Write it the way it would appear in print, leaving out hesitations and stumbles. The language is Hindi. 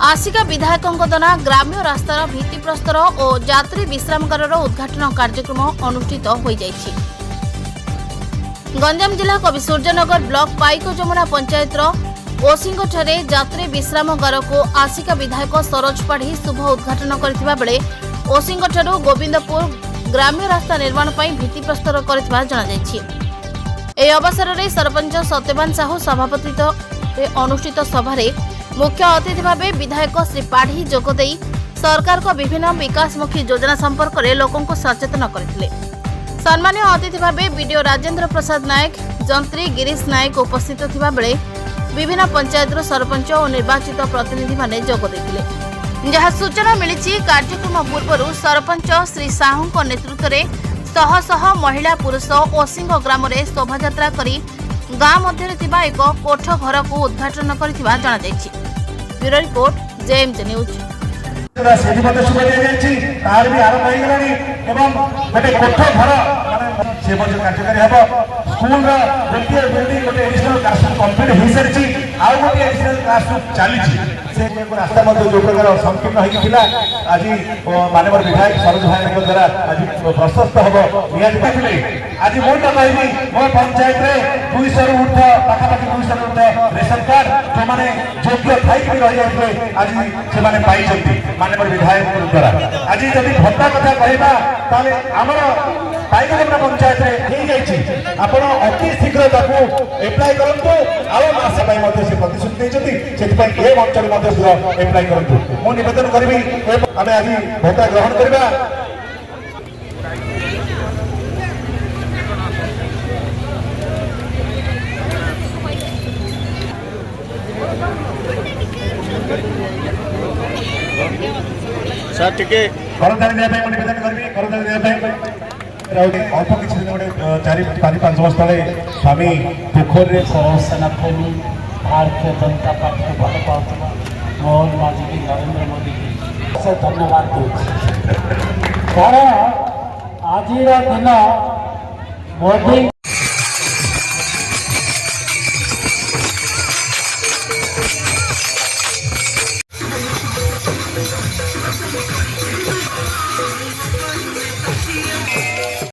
आसिका विधायकों द्वारा ग्राम्य रास्तार भित्तिप्रस्तर और यात्री विश्रामगार उद्घाटन कार्यक्रम अनुष्ठित हो जाइछि। गंजाम जिला कवि सूर्यनगर ब्लॉक पाइक जमुना पंचायतर ओसिंगठारे यात्री विश्रामगार को आसिका विधायक सरोज पाढ़ी शुभ उद्घाटन करथिबा बेले ओसिंगठारु गोविंदपुर ग्राम्य रास्ता निर्माण पर भित्तिप्रस्तर करथिबा जणा जाइछि। ए अवसर में सरपंच सत्यवान साहू सभापतित्व अनुष्ठित सभारे मुख्य अतिथि भावे विधायक श्री पाढ़ी जोगदे सरकार को विभिन्न विकासमुखी योजना संपर्क में लोकों को सचेतन करथिले। सम्मानीय अतिथि भावे बीडीओ राजेंद्र प्रसाद नायक जंत्री गिरीश नायक उपस्थित थिबा बेले विभिन्न पंचायतर सरपंच और निर्वाचित प्रतिनिधि माने जोग देथिले। जहाँ सूचना मिली कार्यक्रम पूर्व सरपंच श्री साहू नेतृत्व में शह शह महिला पुरुष ओसिंग ग्राम में शोभायात्रा करी गाँ मध्य एक कोठ घर को उद्घाटन करथिबा जणा जायछि। Bureau report JMJ news. रास्ता जो प्रकार संकीर्ण होता आज मानव विधायक सरोज भाई द्वारा आज प्रशस्त हम आज मुझे कहबी मो पंचायत में 200 ऊर्ध पाखापाखि 200 ऊर्ध रेशन कार्ड जो मैंने योग्य थी रही जाते आज से पाई मानव विधायक द्वारा आज जब भत्ता कथा कहवा आमर पाइक जमुना पंचायत में आप अति शीघ्र एप्लाय करूँ आसे से प्रतिश्रुति देती ये मंचल एप्लाय करूँ मुझे निवेदन करी आम आज भत्ता ग्रहण करवा। सर टिके करताली निवेदन करी करताली अल्प किसी दिन गोटे 4-5 वर्ष तले स्वामी पोखर सेना प्रेमी भारतीय जनता पार्टी को भल पाता मोहन माझी की नरेंद्र मोदी की से धन्यवाद दूँ कारण आज दिन मोदी